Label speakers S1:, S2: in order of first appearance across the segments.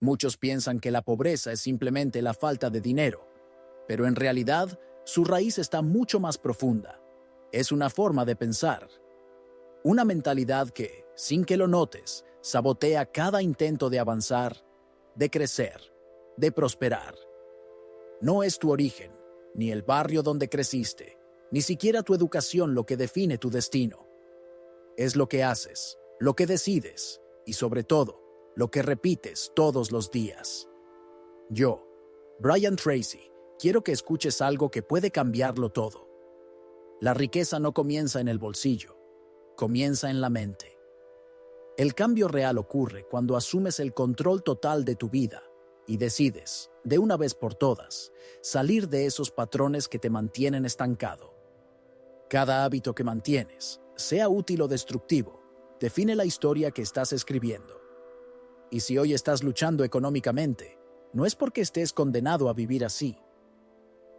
S1: Muchos piensan que la pobreza es simplemente la falta de dinero, pero en realidad su raíz está mucho más profunda. Es una forma de pensar, una mentalidad que, sin que lo notes, sabotea cada intento de avanzar, de crecer, de prosperar. No es tu origen, ni el barrio donde creciste, ni siquiera tu educación lo que define tu destino. Es lo que haces, lo que decides y, sobre todo, lo que repites todos los días. Yo, Brian Tracy, quiero que escuches algo que puede cambiarlo todo. La riqueza no comienza en el bolsillo, comienza en la mente. El cambio real ocurre cuando asumes el control total de tu vida y decides, de una vez por todas, salir de esos patrones que te mantienen estancado. Cada hábito que mantienes, sea útil o destructivo, define la historia que estás escribiendo. Y si hoy estás luchando económicamente, no es porque estés condenado a vivir así.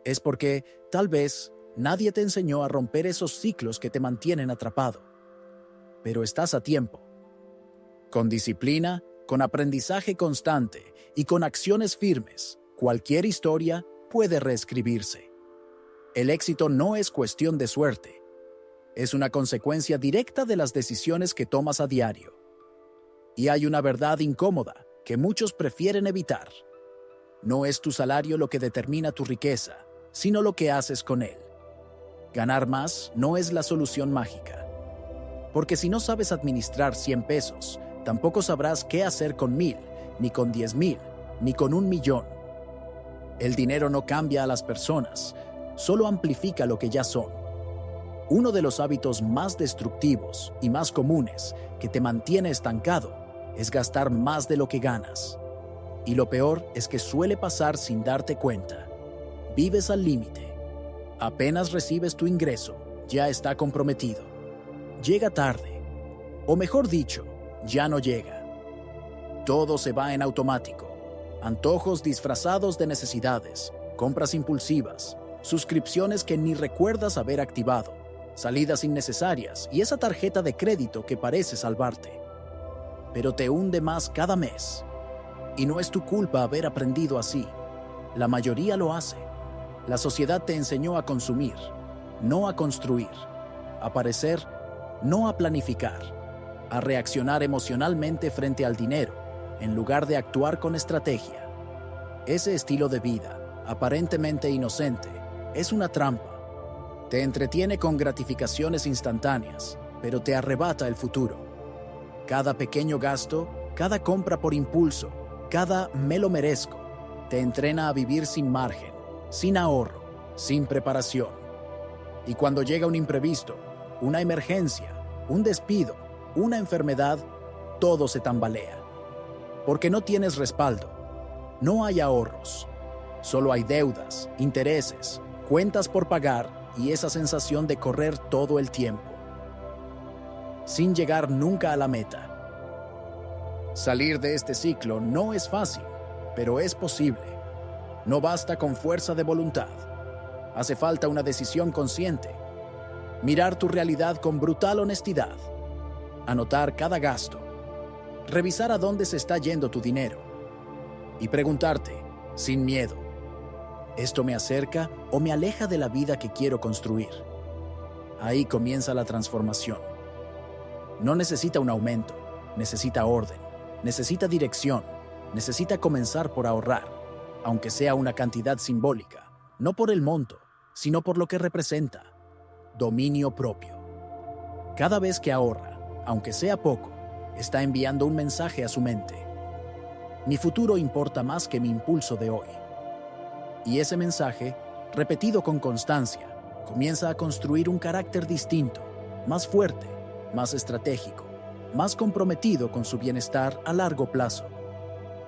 S1: Es porque, tal vez, nadie te enseñó a romper esos ciclos que te mantienen atrapado. Pero estás a tiempo. Con disciplina, con aprendizaje constante y con acciones firmes, cualquier historia puede reescribirse. El éxito no es cuestión de suerte. Es una consecuencia directa de las decisiones que tomas a diario. Y hay una verdad incómoda que muchos prefieren evitar. No es tu salario lo que determina tu riqueza, sino lo que haces con él. Ganar más no es la solución mágica. Porque si no sabes administrar 100 pesos, tampoco sabrás qué hacer con 1000, ni con 10,000, ni con 1,000,000. El dinero no cambia a las personas, solo amplifica lo que ya son. Uno de los hábitos más destructivos y más comunes que te mantiene estancado es gastar más de lo que ganas. Y lo peor es que suele pasar sin darte cuenta. Vives al límite. Apenas recibes tu ingreso, ya está comprometido. Llega tarde. O mejor dicho, ya no llega. Todo se va en automático. Antojos disfrazados de necesidades, compras impulsivas, suscripciones que ni recuerdas haber activado, salidas innecesarias y esa tarjeta de crédito que parece salvarte. Pero te hunde más cada mes. Y no es tu culpa haber aprendido así. La mayoría lo hace. La sociedad te enseñó a consumir, no a construir, a parecer, no a planificar, a reaccionar emocionalmente frente al dinero, en lugar de actuar con estrategia. Ese estilo de vida, aparentemente inocente, es una trampa. Te entretiene con gratificaciones instantáneas, pero te arrebata el futuro. Cada pequeño gasto, cada compra por impulso, cada me lo merezco, te entrena a vivir sin margen, sin ahorro, sin preparación. Y cuando llega un imprevisto, una emergencia, un despido, una enfermedad, todo se tambalea. Porque no tienes respaldo, no hay ahorros, solo hay deudas, intereses, cuentas por pagar y esa sensación de correr todo el tiempo, sin llegar nunca a la meta. Salir de este ciclo no es fácil, pero es posible. No basta con fuerza de voluntad. Hace falta una decisión consciente. Mirar tu realidad con brutal honestidad. Anotar cada gasto. Revisar a dónde se está yendo tu dinero. Y preguntarte, sin miedo, ¿esto me acerca o me aleja de la vida que quiero construir? Ahí comienza la transformación. No necesita un aumento, necesita orden, necesita dirección, necesita comenzar por ahorrar, aunque sea una cantidad simbólica, no por el monto, sino por lo que representa. Dominio propio. Cada vez que ahorra, aunque sea poco, está enviando un mensaje a su mente. Mi futuro importa más que mi impulso de hoy. Y ese mensaje, repetido con constancia, comienza a construir un carácter distinto, más fuerte, más estratégico, más comprometido con su bienestar a largo plazo.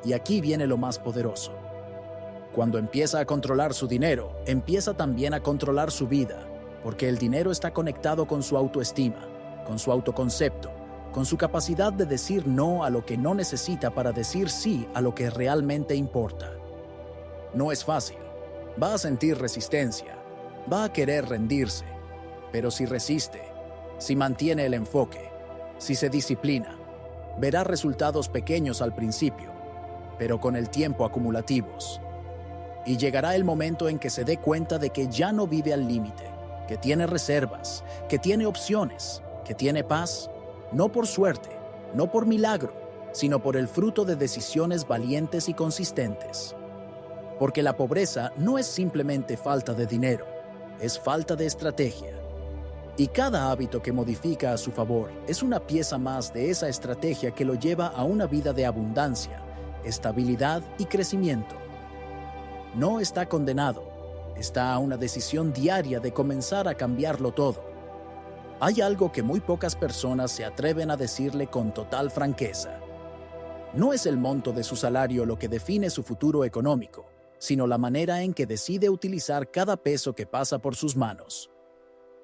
S1: Y aquí viene lo más poderoso. Cuando empieza a controlar su dinero, empieza también a controlar su vida, porque el dinero está conectado con su autoestima, con su autoconcepto, con su capacidad de decir no a lo que no necesita para decir sí a lo que realmente importa. No es fácil. Va a sentir resistencia, va a querer rendirse, pero si resiste, si mantiene el enfoque, si se disciplina, verá resultados pequeños al principio, pero con el tiempo acumulativos. Y llegará el momento en que se dé cuenta de que ya no vive al límite, que tiene reservas, que tiene opciones, que tiene paz, no por suerte, no por milagro, sino por el fruto de decisiones valientes y consistentes. Porque la pobreza no es simplemente falta de dinero, es falta de estrategia. Y cada hábito que modifica a su favor es una pieza más de esa estrategia que lo lleva a una vida de abundancia, estabilidad y crecimiento. No está condenado, está a una decisión diaria de comenzar a cambiarlo todo. Hay algo que muy pocas personas se atreven a decirle con total franqueza. No es el monto de su salario lo que define su futuro económico, sino la manera en que decide utilizar cada peso que pasa por sus manos.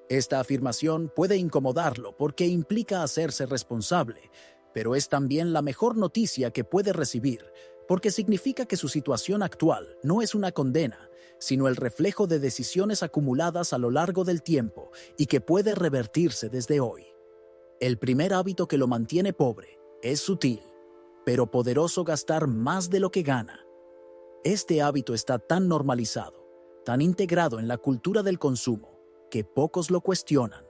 S1: Esta afirmación puede incomodarlo porque implica hacerse responsable, pero es también la mejor noticia que puede recibir, porque significa que su situación actual no es una condena, sino el reflejo de decisiones acumuladas a lo largo del tiempo y que puede revertirse desde hoy. El primer hábito que lo mantiene pobre es sutil, pero poderoso: gastar más de lo que gana. Este hábito está tan normalizado, tan integrado en la cultura del consumo, que pocos lo cuestionan.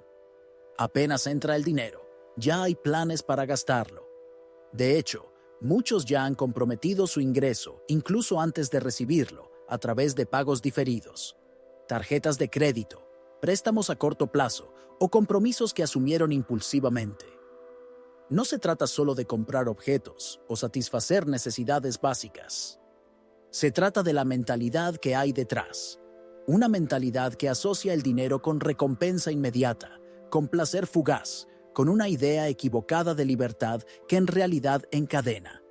S1: Apenas entra el dinero, ya hay planes para gastarlo. De hecho, muchos ya han comprometido su ingreso, incluso antes de recibirlo, a través de pagos diferidos, tarjetas de crédito, préstamos a corto plazo o compromisos que asumieron impulsivamente. No se trata solo de comprar objetos o satisfacer necesidades básicas. Se trata de la mentalidad que hay detrás. Una mentalidad que asocia el dinero con recompensa inmediata, con placer fugaz, con una idea equivocada de libertad que en realidad encadena.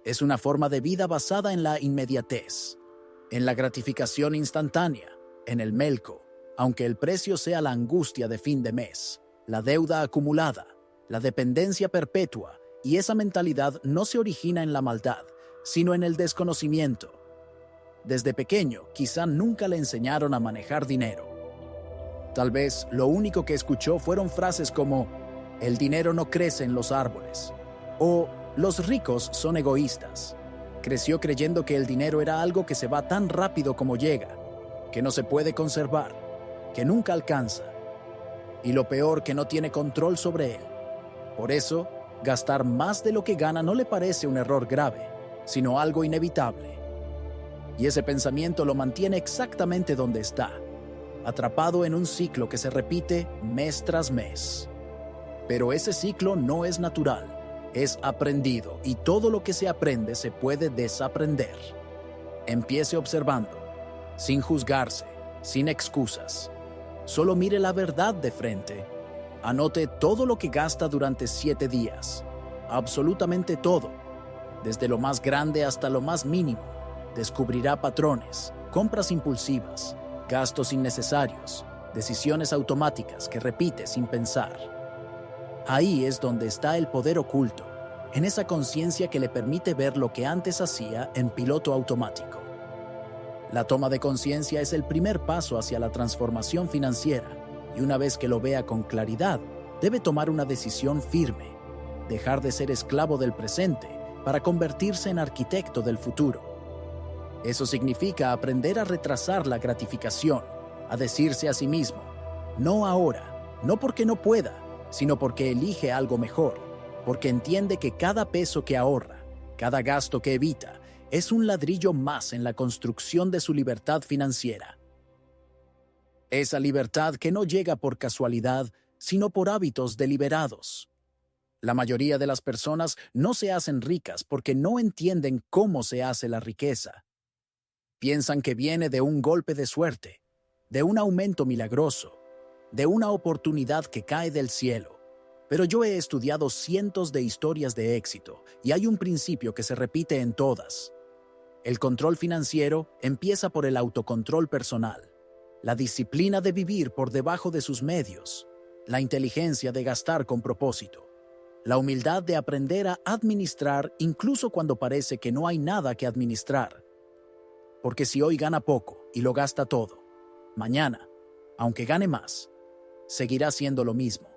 S1: Es una forma de vida basada en la inmediatez, en la gratificación instantánea, en el melco, aunque el precio sea la angustia de fin de mes, la deuda acumulada, la dependencia perpetua, y esa mentalidad no se origina en la maldad, sino en el desconocimiento. Desde pequeño, quizá nunca le enseñaron a manejar dinero. Tal vez lo único que escuchó fueron frases como «el dinero no crece en los árboles» o «los ricos son egoístas». Creció creyendo que el dinero era algo que se va tan rápido como llega, que no se puede conservar, que nunca alcanza. Y lo peor, que no tiene control sobre él. Por eso, gastar más de lo que gana no le parece un error grave, sino algo inevitable. Y ese pensamiento lo mantiene exactamente donde está, atrapado en un ciclo que se repite mes tras mes. Pero ese ciclo no es natural, es aprendido, y todo lo que se aprende se puede desaprender. Empiece observando, sin juzgarse, sin excusas. Solo mire la verdad de frente. Anote todo lo que gasta durante 7 días, absolutamente todo, desde lo más grande hasta lo más mínimo. Descubrirá patrones, compras impulsivas, gastos innecesarios, decisiones automáticas que repite sin pensar. Ahí es donde está el poder oculto, en esa conciencia que le permite ver lo que antes hacía en piloto automático. La toma de conciencia es el primer paso hacia la transformación financiera, y una vez que lo vea con claridad, debe tomar una decisión firme: dejar de ser esclavo del presente para convertirse en arquitecto del futuro. Eso significa aprender a retrasar la gratificación, a decirse a sí mismo, no ahora, no porque no pueda, sino porque elige algo mejor, porque entiende que cada peso que ahorra, cada gasto que evita, es un ladrillo más en la construcción de su libertad financiera. Esa libertad que no llega por casualidad, sino por hábitos deliberados. La mayoría de las personas no se hacen ricas porque no entienden cómo se hace la riqueza. Piensan que viene de un golpe de suerte, de un aumento milagroso, de una oportunidad que cae del cielo. Pero yo he estudiado cientos de historias de éxito y hay un principio que se repite en todas. El control financiero empieza por el autocontrol personal, la disciplina de vivir por debajo de sus medios, la inteligencia de gastar con propósito, la humildad de aprender a administrar incluso cuando parece que no hay nada que administrar. Porque si hoy gana poco y lo gasta todo, mañana, aunque gane más, seguirá siendo lo mismo.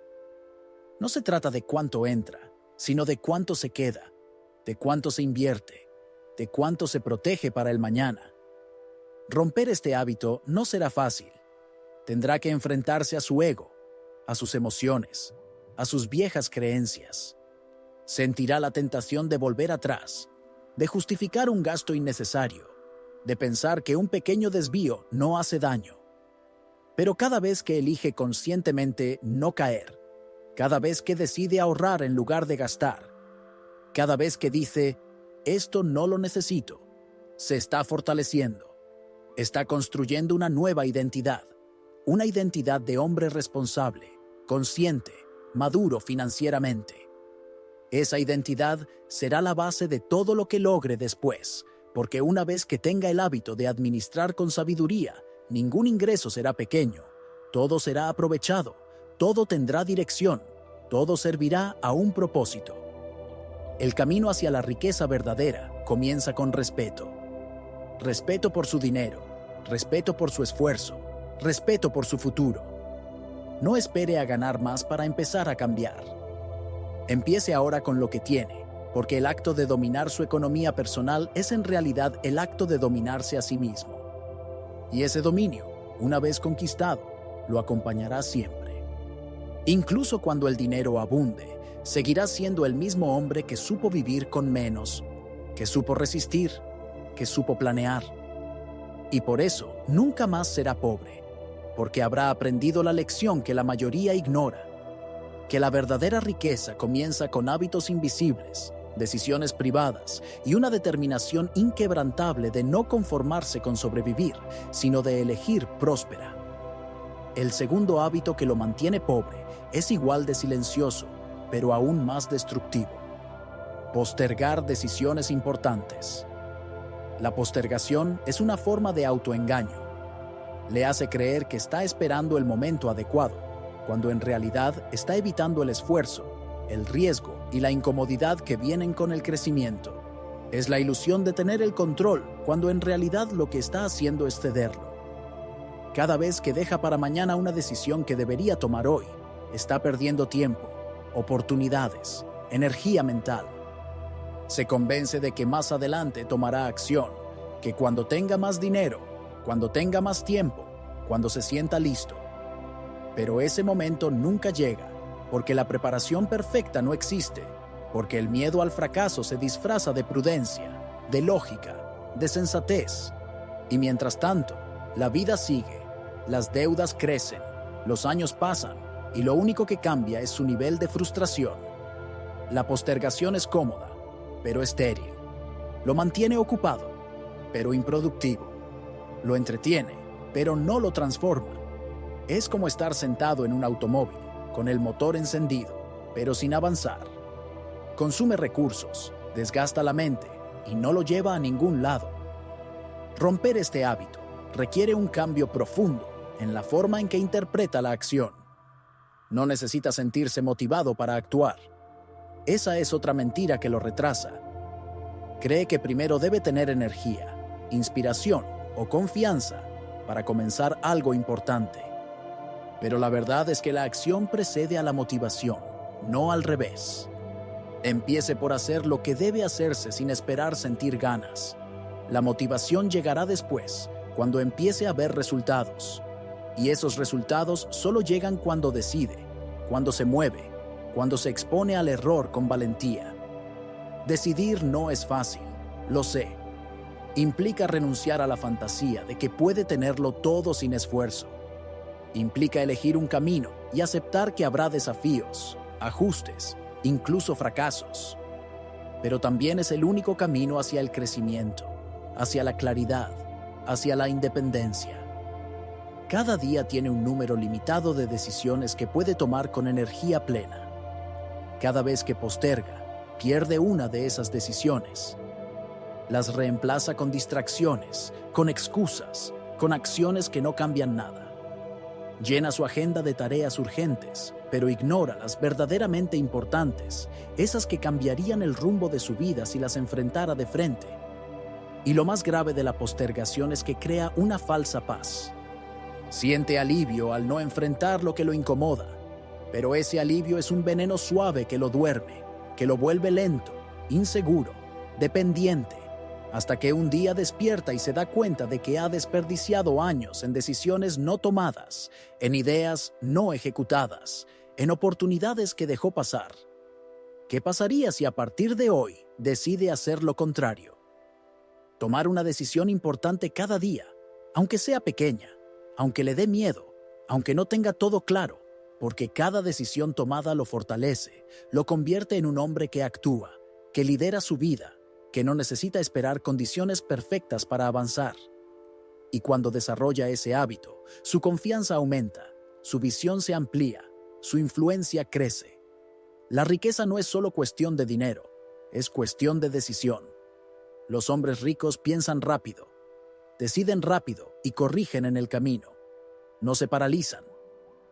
S1: No se trata de cuánto entra, sino de cuánto se queda, de cuánto se invierte, de cuánto se protege para el mañana. Romper este hábito no será fácil. Tendrá que enfrentarse a su ego, a sus emociones, a sus viejas creencias. Sentirá la tentación de volver atrás, de justificar un gasto innecesario, de pensar que un pequeño desvío no hace daño. Pero cada vez que elige conscientemente no caer, cada vez que decide ahorrar en lugar de gastar, cada vez que dice, esto no lo necesito, se está fortaleciendo. Está construyendo una nueva identidad, una identidad de hombre responsable, consciente, maduro financieramente. Esa identidad será la base de todo lo que logre después, porque una vez que tenga el hábito de administrar con sabiduría, ningún ingreso será pequeño, todo será aprovechado, todo tendrá dirección, todo servirá a un propósito. El camino hacia la riqueza verdadera comienza con respeto. Respeto por su dinero, respeto por su esfuerzo, respeto por su futuro. No espere a ganar más para empezar a cambiar. Empiece ahora con lo que tiene, porque el acto de dominar su economía personal es en realidad el acto de dominarse a sí mismo. Y ese dominio, una vez conquistado, lo acompañará siempre. Incluso cuando el dinero abunde, seguirá siendo el mismo hombre que supo vivir con menos, que supo resistir, que supo planear. Y por eso nunca más será pobre, porque habrá aprendido la lección que la mayoría ignora, que la verdadera riqueza comienza con hábitos invisibles, decisiones privadas y una determinación inquebrantable de no conformarse con sobrevivir, sino de elegir próspera. El segundo hábito que lo mantiene pobre es igual de silencioso, pero aún más destructivo. Postergar decisiones importantes. La postergación es una forma de autoengaño. Le hace creer que está esperando el momento adecuado, cuando en realidad está evitando el esfuerzo, el riesgo y la incomodidad que vienen con el crecimiento. Es la ilusión de tener el control, cuando en realidad lo que está haciendo es cederlo. Cada vez que deja para mañana una decisión que debería tomar hoy, está perdiendo tiempo, oportunidades, energía mental. Se convence de que más adelante tomará acción, que cuando tenga más dinero, cuando tenga más tiempo, cuando se sienta listo. Pero ese momento nunca llega, porque la preparación perfecta no existe, porque el miedo al fracaso se disfraza de prudencia, de lógica, de sensatez. Y mientras tanto, la vida sigue, las deudas crecen, los años pasan, y lo único que cambia es su nivel de frustración. La postergación es cómoda, pero estéril. Lo mantiene ocupado, pero improductivo. Lo entretiene, pero no lo transforma. Es como estar sentado en un automóvil, con el motor encendido, pero sin avanzar. Consume recursos, desgasta la mente y no lo lleva a ningún lado. Romper este hábito requiere un cambio profundo en la forma en que interpreta la acción. No necesita sentirse motivado para actuar. Esa es otra mentira que lo retrasa. Cree que primero debe tener energía, inspiración o confianza para comenzar algo importante. Pero la verdad es que la acción precede a la motivación, no al revés. Empiece por hacer lo que debe hacerse sin esperar sentir ganas. La motivación llegará después, cuando empiece a ver resultados. Y esos resultados solo llegan cuando decide, cuando se mueve, cuando se expone al error con valentía. Decidir no es fácil, lo sé. Implica renunciar a la fantasía de que puede tenerlo todo sin esfuerzo. Implica elegir un camino y aceptar que habrá desafíos, ajustes, incluso fracasos. Pero también es el único camino hacia el crecimiento, hacia la claridad, hacia la independencia. Cada día tiene un número limitado de decisiones que puede tomar con energía plena. Cada vez que posterga, pierde una de esas decisiones. Las reemplaza con distracciones, con excusas, con acciones que no cambian nada. Llena su agenda de tareas urgentes, pero ignora las verdaderamente importantes, esas que cambiarían el rumbo de su vida si las enfrentara de frente. Y lo más grave de la postergación es que crea una falsa paz. Siente alivio al no enfrentar lo que lo incomoda, pero ese alivio es un veneno suave que lo duerme, que lo vuelve lento, inseguro, dependiente, hasta que un día despierta y se da cuenta de que ha desperdiciado años en decisiones no tomadas, en ideas no ejecutadas, en oportunidades que dejó pasar. ¿Qué pasaría si a partir de hoy decide hacer lo contrario? Tomar una decisión importante cada día, aunque sea pequeña, aunque le dé miedo, aunque no tenga todo claro, porque cada decisión tomada lo fortalece, lo convierte en un hombre que actúa, que lidera su vida, que no necesita esperar condiciones perfectas para avanzar. Y cuando desarrolla ese hábito, su confianza aumenta, su visión se amplía, su influencia crece. La riqueza no es solo cuestión de dinero, es cuestión de decisión. Los hombres ricos piensan rápido, deciden rápido y corrigen en el camino. No se paralizan,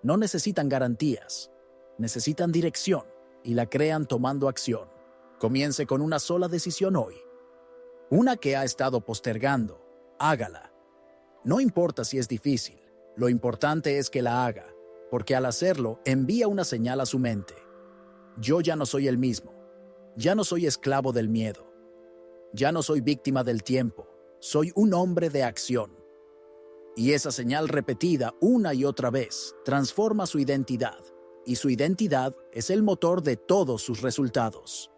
S1: no necesitan garantías, necesitan dirección y la crean tomando acción. Comience con una sola decisión hoy. Una que ha estado postergando, hágala. No importa si es difícil, lo importante es que la haga, porque al hacerlo envía una señal a su mente. Yo ya no soy el mismo, ya no soy esclavo del miedo, ya no soy víctima del tiempo, soy un hombre de acción. Y esa señal repetida una y otra vez transforma su identidad, y su identidad es el motor de todos sus resultados.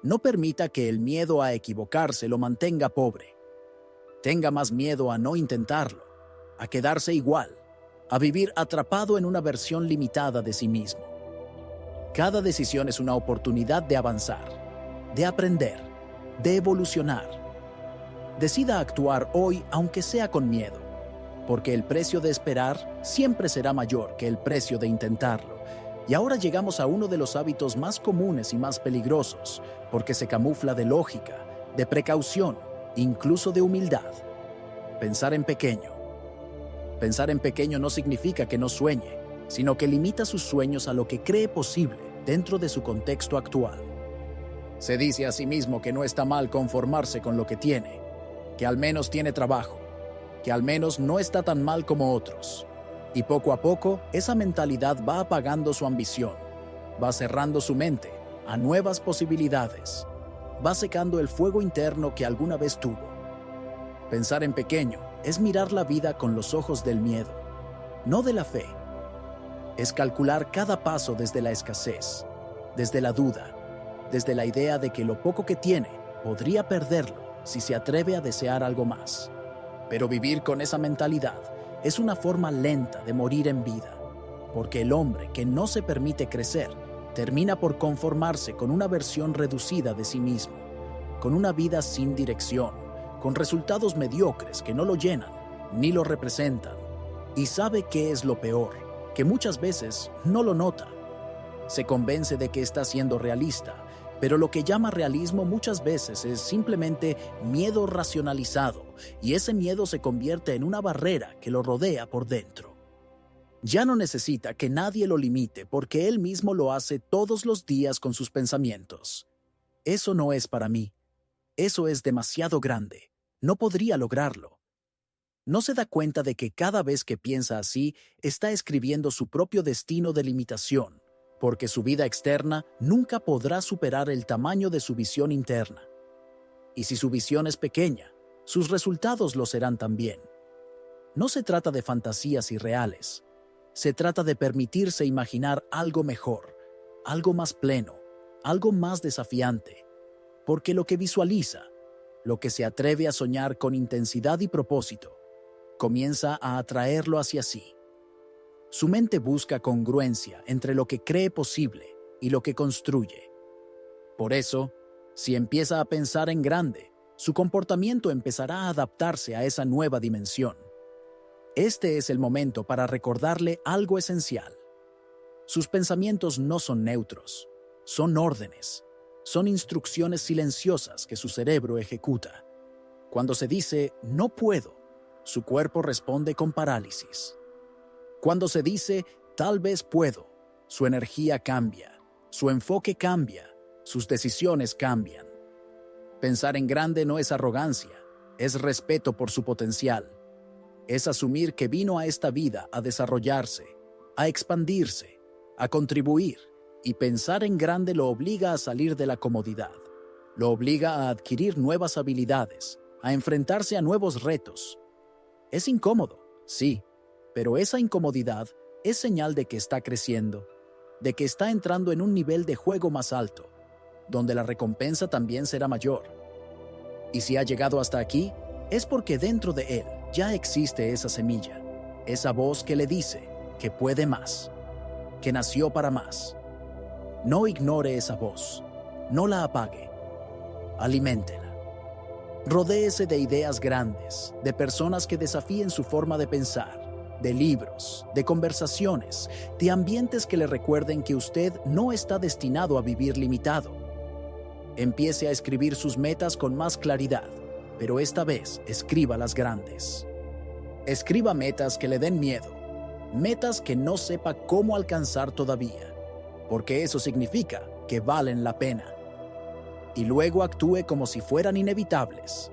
S1: No permita que el miedo a equivocarse lo mantenga pobre. Tenga más miedo a no intentarlo, a quedarse igual, a vivir atrapado en una versión limitada de sí mismo. Cada decisión es una oportunidad de avanzar, de aprender, de evolucionar. Decida actuar hoy aunque sea con miedo, porque el precio de esperar siempre será mayor que el precio de intentarlo. Y ahora llegamos a uno de los hábitos más comunes y más peligrosos, porque se camufla de lógica, de precaución, incluso de humildad. Pensar en pequeño. Pensar en pequeño no significa que no sueñe, sino que limita sus sueños a lo que cree posible dentro de su contexto actual. Se dice a sí mismo que no está mal conformarse con lo que tiene, que al menos tiene trabajo, que al menos no está tan mal como otros. Y poco a poco, esa mentalidad va apagando su ambición, va cerrando su mente a nuevas posibilidades, va secando el fuego interno que alguna vez tuvo. Pensar en pequeño es mirar la vida con los ojos del miedo, no de la fe. Es calcular cada paso desde la escasez, desde la duda, desde la idea de que lo poco que tiene podría perderlo si se atreve a desear algo más. Pero vivir con esa mentalidad es una forma lenta de morir en vida, porque el hombre que no se permite crecer termina por conformarse con una versión reducida de sí mismo, con una vida sin dirección, con resultados mediocres que no lo llenan ni lo representan. Y sabe qué es lo peor, que muchas veces no lo nota. Se convence de que está siendo realista, pero lo que llama realismo muchas veces es simplemente miedo racionalizado, y ese miedo se convierte en una barrera que lo rodea por dentro. Ya no necesita que nadie lo limite porque él mismo lo hace todos los días con sus pensamientos. Eso no es para mí. Eso es demasiado grande. No podría lograrlo. No se da cuenta de que cada vez que piensa así, está escribiendo su propio destino de limitación, porque su vida externa nunca podrá superar el tamaño de su visión interna. Y si su visión es pequeña, sus resultados lo serán también. No se trata de fantasías irreales. Se trata de permitirse imaginar algo mejor, algo más pleno, algo más desafiante, porque lo que visualiza, lo que se atreve a soñar con intensidad y propósito, comienza a atraerlo hacia sí. Su mente busca congruencia entre lo que cree posible y lo que construye. Por eso, si empieza a pensar en grande, su comportamiento empezará a adaptarse a esa nueva dimensión. Este es el momento para recordarle algo esencial. Sus pensamientos no son neutros, son órdenes, son instrucciones silenciosas que su cerebro ejecuta. Cuando se dice «no puedo», su cuerpo responde con parálisis. Cuando se dice «tal vez puedo», su energía cambia, su enfoque cambia, sus decisiones cambian. Pensar en grande no es arrogancia, es respeto por su potencial. Es asumir que vino a esta vida a desarrollarse, a expandirse, a contribuir, y pensar en grande lo obliga a salir de la comodidad, Lo obliga a adquirir nuevas habilidades, a enfrentarse a nuevos retos. Es incómodo, sí, pero esa incomodidad es señal de que está creciendo, de que está entrando en un nivel de juego más alto, donde la recompensa también será mayor. Y si ha llegado hasta aquí, es porque dentro de él ya existe esa semilla, esa voz que le dice que puede más, que nació para más. No ignore esa voz, no la apague, aliméntela. Rodéese de ideas grandes, de personas que desafíen su forma de pensar, de libros, de conversaciones, de ambientes que le recuerden que usted no está destinado a vivir limitado. Empiece a escribir sus metas con más claridad, pero esta vez escriba las grandes. Escriba metas que le den miedo, metas que no sepa cómo alcanzar todavía, porque eso significa que valen la pena. Y luego actúe como si fueran inevitables,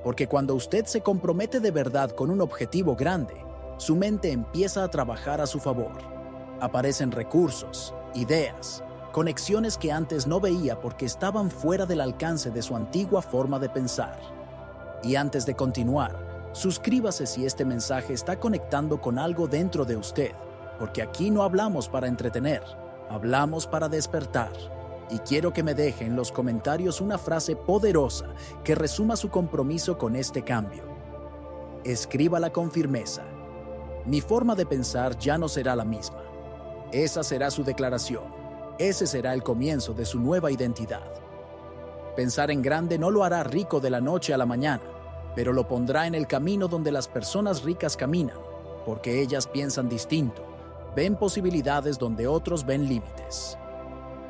S1: porque cuando usted se compromete de verdad con un objetivo grande, su mente empieza a trabajar a su favor. Aparecen recursos, ideas, conexiones que antes no veía porque estaban fuera del alcance de su antigua forma de pensar. Y antes de continuar, suscríbase si este mensaje está conectando con algo dentro de usted, porque aquí no hablamos para entretener, hablamos para despertar. Y quiero que me deje en los comentarios una frase poderosa que resuma su compromiso con este cambio. Escríbala con firmeza. Mi forma de pensar ya no será la misma. Esa será su declaración. Ese será el comienzo de su nueva identidad. Pensar en grande no lo hará rico de la noche a la mañana, pero lo pondrá en el camino donde las personas ricas caminan, porque ellas piensan distinto, ven posibilidades donde otros ven límites.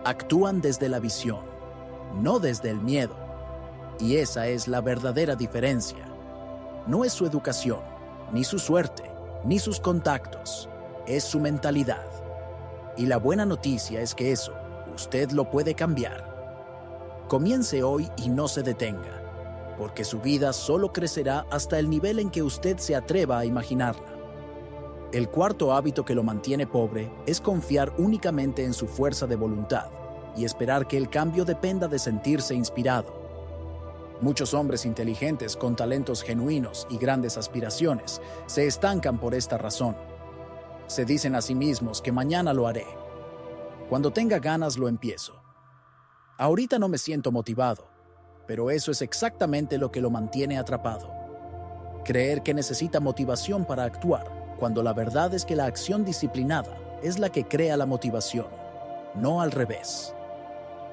S1: Actúan desde la visión, no desde el miedo. Y esa es la verdadera diferencia. No es su educación, ni su suerte, ni sus contactos, es su mentalidad. Y la buena noticia es que eso, usted lo puede cambiar. Comience hoy y no se detenga, porque su vida solo crecerá hasta el nivel en que usted se atreva a imaginarla. El cuarto hábito que lo mantiene pobre es confiar únicamente en su fuerza de voluntad y esperar que el cambio dependa de sentirse inspirado. Muchos hombres inteligentes con talentos genuinos y grandes aspiraciones se estancan por esta razón. Se dicen a sí mismos que mañana lo haré. Cuando tenga ganas lo empiezo. Ahorita no me siento motivado, pero eso es exactamente lo que lo mantiene atrapado. Creer que necesita motivación para actuar, cuando la verdad es que la acción disciplinada es la que crea la motivación, no al revés.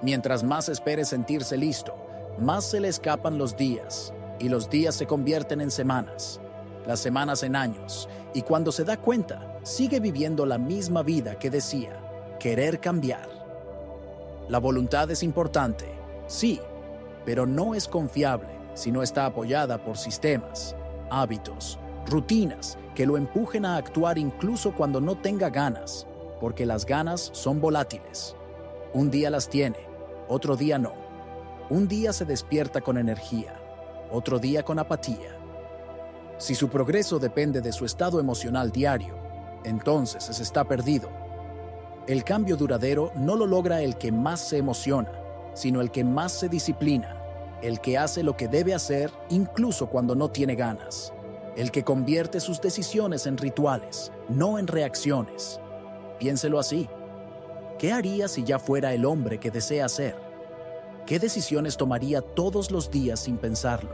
S1: Mientras más espere sentirse listo, más se le escapan los días, y los días se convierten en semanas, las semanas en años, y cuando se da cuenta, sigue viviendo la misma vida que decía, querer cambiar. La voluntad es importante, sí, pero no es confiable si no está apoyada por sistemas, hábitos, rutinas que lo empujen a actuar incluso cuando no tenga ganas, porque las ganas son volátiles. Un día las tiene, otro día no. Un día se despierta con energía, otro día con apatía. Si su progreso depende de su estado emocional diario, entonces está perdido. El cambio duradero no lo logra el que más se emociona, sino el que más se disciplina, el que hace lo que debe hacer incluso cuando no tiene ganas, el que convierte sus decisiones en rituales, no en reacciones. Piénselo así. ¿Qué haría si ya fuera el hombre que desea ser? ¿Qué decisiones tomaría todos los días sin pensarlo?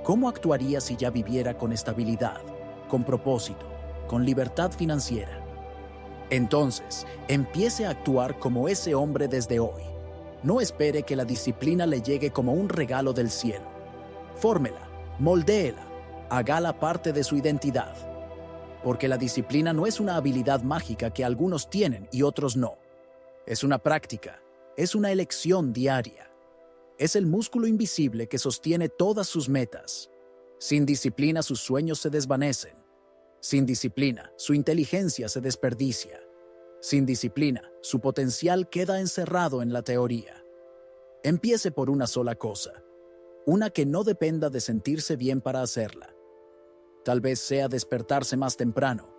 S1: ¿Cómo actuaría si ya viviera con estabilidad, con propósito, con libertad financiera? Entonces, empiece a actuar como ese hombre desde hoy. No espere que la disciplina le llegue como un regalo del cielo. Fórmela, moldéela, hágala parte de su identidad. Porque la disciplina no es una habilidad mágica que algunos tienen y otros no. Es una práctica. Es una elección diaria. Es el músculo invisible que sostiene todas sus metas. Sin disciplina sus sueños se desvanecen. Sin disciplina su inteligencia se desperdicia. Sin disciplina su potencial queda encerrado en la teoría. Empiece por una sola cosa. Una que no dependa de sentirse bien para hacerla. Tal vez sea despertarse más temprano.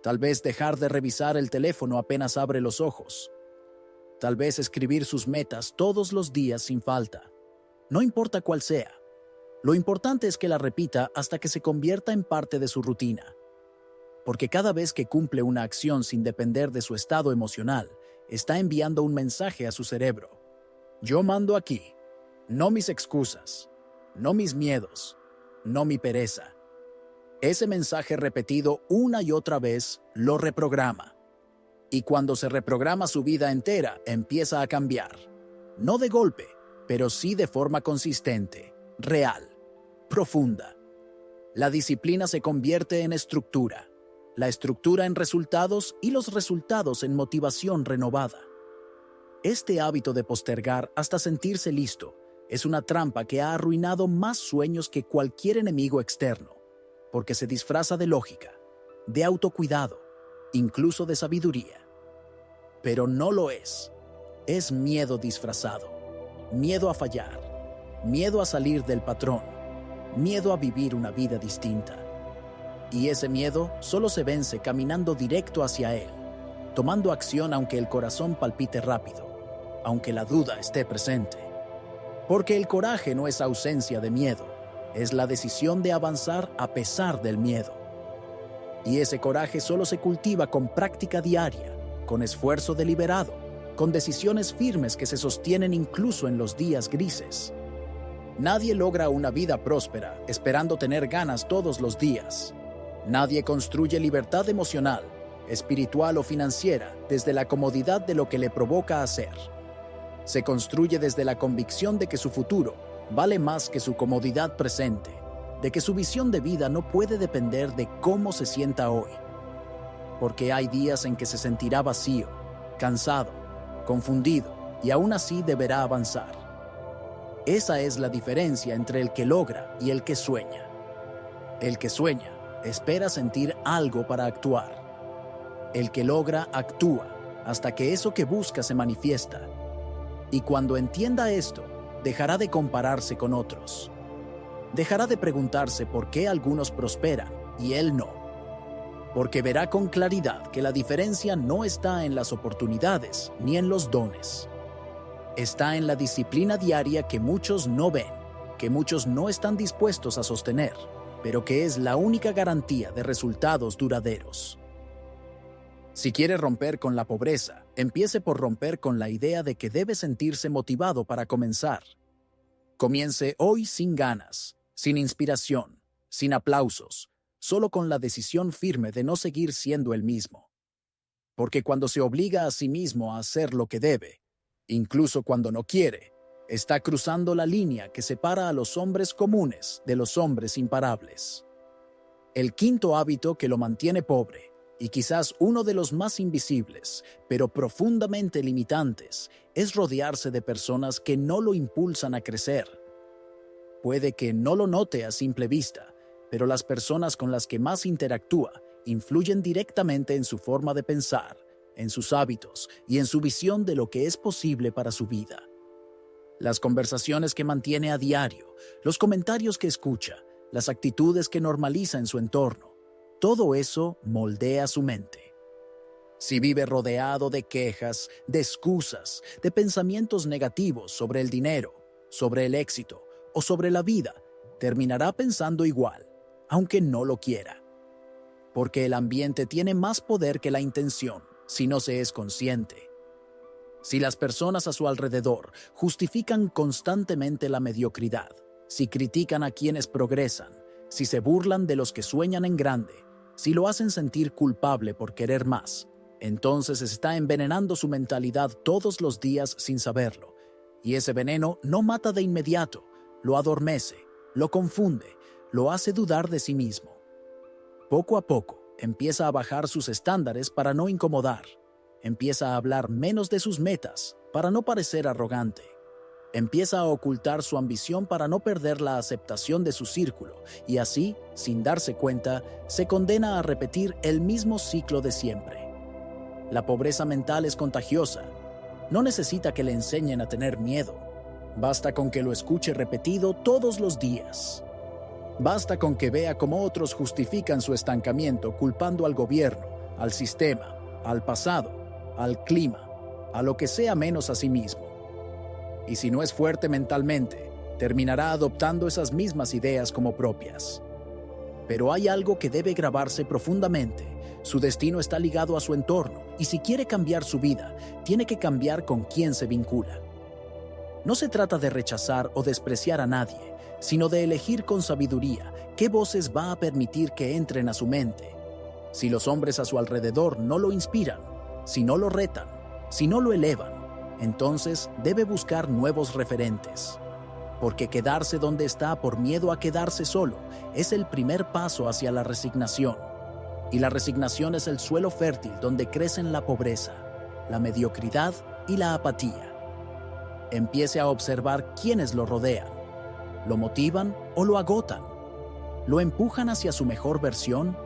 S1: Tal vez dejar de revisar el teléfono apenas abre los ojos. tal vez escribir sus metas todos los días sin falta. No importa cuál sea. Lo importante es que la repita hasta que se convierta en parte de su rutina. Porque cada vez que cumple una acción sin depender de su estado emocional, está enviando un mensaje a su cerebro. Yo mando aquí, no mis excusas, no mis miedos, no mi pereza. Ese mensaje repetido una y otra vez lo reprograma. Y cuando se reprograma su vida entera, empieza a cambiar. No de golpe, pero sí de forma consistente, real, profunda. La disciplina se convierte en estructura, la estructura en resultados y los resultados en motivación renovada. Este hábito de postergar hasta sentirse listo es una trampa que ha arruinado más sueños que cualquier enemigo externo, porque se disfraza de lógica, de autocuidado, incluso de sabiduría. Pero no lo es. Es miedo disfrazado, miedo a fallar, miedo a salir del patrón, miedo a vivir una vida distinta. Y ese miedo solo se vence caminando directo hacia él, tomando acción aunque el corazón palpite rápido, aunque la duda esté presente. Porque el coraje no es ausencia de miedo, es la decisión de avanzar a pesar del miedo. Y ese coraje solo se cultiva con práctica diaria, con esfuerzo deliberado, con decisiones firmes que se sostienen incluso en los días grises. Nadie logra una vida próspera esperando tener ganas todos los días. Nadie construye libertad emocional, espiritual o financiera desde la comodidad de lo que le provoca hacer. Se construye desde la convicción de que su futuro vale más que su comodidad presente, de que su visión de vida no puede depender de cómo se sienta hoy. Porque hay días en que se sentirá vacío, cansado, confundido y aún así deberá avanzar. Esa es la diferencia entre el que logra y el que sueña. El que sueña espera sentir algo para actuar. El que logra actúa hasta que eso que busca se manifiesta. Y cuando entienda esto, dejará de compararse con otros. Dejará de preguntarse por qué algunos prosperan y él no. Porque verá con claridad que la diferencia no está en las oportunidades ni en los dones. Está en la disciplina diaria que muchos no ven, que muchos no están dispuestos a sostener, pero que es la única garantía de resultados duraderos. Si quiere romper con la pobreza, empiece por romper con la idea de que debe sentirse motivado para comenzar. Comience hoy sin ganas, sin inspiración, sin aplausos, solo con la decisión firme de no seguir siendo el mismo. Porque cuando se obliga a sí mismo a hacer lo que debe, incluso cuando no quiere, está cruzando la línea que separa a los hombres comunes de los hombres imparables. El quinto hábito que lo mantiene pobre, y quizás uno de los más invisibles, pero profundamente limitantes, es rodearse de personas que no lo impulsan a crecer. Puede que no lo note a simple vista, pero las personas con las que más interactúa influyen directamente en su forma de pensar, en sus hábitos y en su visión de lo que es posible para su vida. Las conversaciones que mantiene a diario, los comentarios que escucha, las actitudes que normaliza en su entorno, todo eso moldea su mente. Si vive rodeado de quejas, de excusas, de pensamientos negativos sobre el dinero, sobre el éxito o sobre la vida, terminará pensando igual, aunque no lo quiera. Porque el ambiente tiene más poder que la intención, si no se es consciente. Si las personas a su alrededor justifican constantemente la mediocridad, si critican a quienes progresan, si se burlan de los que sueñan en grande, si lo hacen sentir culpable por querer más, entonces está envenenando su mentalidad todos los días sin saberlo. Y ese veneno no mata de inmediato, lo adormece, lo confunde, lo hace dudar de sí mismo. Poco a poco, empieza a bajar sus estándares para no incomodar. Empieza a hablar menos de sus metas para no parecer arrogante. Empieza a ocultar su ambición para no perder la aceptación de su círculo y así, sin darse cuenta, se condena a repetir el mismo ciclo de siempre. La pobreza mental es contagiosa. No necesita que le enseñen a tener miedo. Basta con que lo escuche repetido todos los días. Basta con que vea cómo otros justifican su estancamiento culpando al gobierno, al sistema, al pasado, al clima, a lo que sea menos a sí mismo. Y si no es fuerte mentalmente, terminará adoptando esas mismas ideas como propias. Pero hay algo que debe grabarse profundamente. Su destino está ligado a su entorno, y si quiere cambiar su vida, tiene que cambiar con quién se vincula. No se trata de rechazar o despreciar a nadie, sino de elegir con sabiduría qué voces va a permitir que entren a su mente. Si los hombres a su alrededor no lo inspiran, si no lo retan, si no lo elevan, entonces debe buscar nuevos referentes. Porque quedarse donde está por miedo a quedarse solo es el primer paso hacia la resignación. Y la resignación es el suelo fértil donde crecen la pobreza, la mediocridad y la apatía. Empiece a observar quiénes lo rodean. ¿Lo motivan o lo agotan? ¿Lo empujan hacia su mejor versión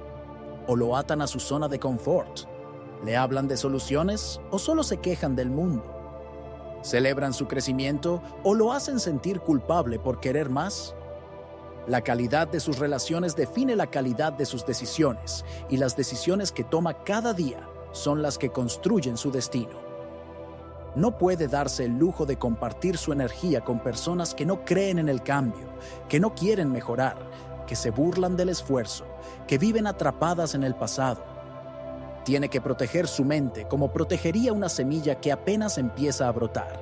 S1: o lo atan a su zona de confort? ¿Le hablan de soluciones o solo se quejan del mundo? ¿Celebran su crecimiento o lo hacen sentir culpable por querer más? La calidad de sus relaciones define la calidad de sus decisiones, y las decisiones que toma cada día son las que construyen su destino. No puede darse el lujo de compartir su energía con personas que no creen en el cambio, que no quieren mejorar, que se burlan del esfuerzo, que viven atrapadas en el pasado. Tiene que proteger su mente como protegería una semilla que apenas empieza a brotar.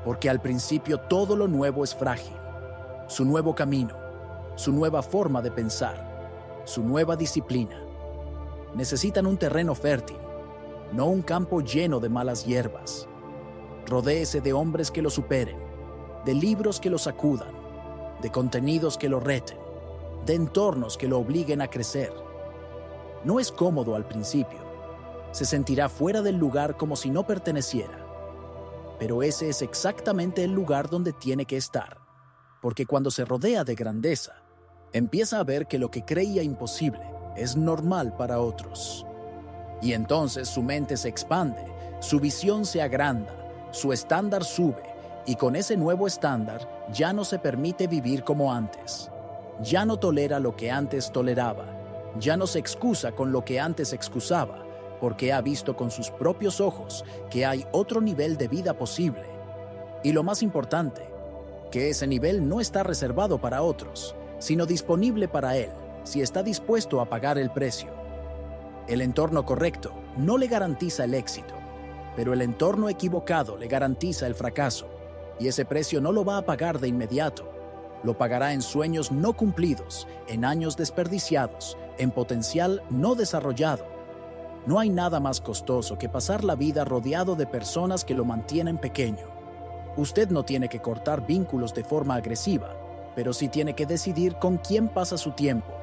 S1: Porque al principio todo lo nuevo es frágil. Su nuevo camino, su nueva forma de pensar, su nueva disciplina. Necesitan un terreno fértil, no un campo lleno de malas hierbas. Rodéese de hombres que lo superen, de libros que lo sacudan, de contenidos que lo reten, de entornos que lo obliguen a crecer. No es cómodo al principio. Se sentirá fuera del lugar como si no perteneciera. Pero ese es exactamente el lugar donde tiene que estar. Porque cuando se rodea de grandeza, empieza a ver que lo que creía imposible es normal para otros. Y entonces su mente se expande, su visión se agranda, su estándar sube, y con ese nuevo estándar ya no se permite vivir como antes. Ya no tolera lo que antes toleraba, ya no se excusa con lo que antes excusaba, porque ha visto con sus propios ojos que hay otro nivel de vida posible. Y lo más importante, que ese nivel no está reservado para otros, sino disponible para él, si está dispuesto a pagar el precio. El entorno correcto no le garantiza el éxito, pero el entorno equivocado le garantiza el fracaso, y ese precio no lo va a pagar de inmediato. Lo pagará en sueños no cumplidos, en años desperdiciados, en potencial no desarrollado. No hay nada más costoso que pasar la vida rodeado de personas que lo mantienen pequeño. Usted no tiene que cortar vínculos de forma agresiva, pero sí tiene que decidir con quién pasa su tiempo,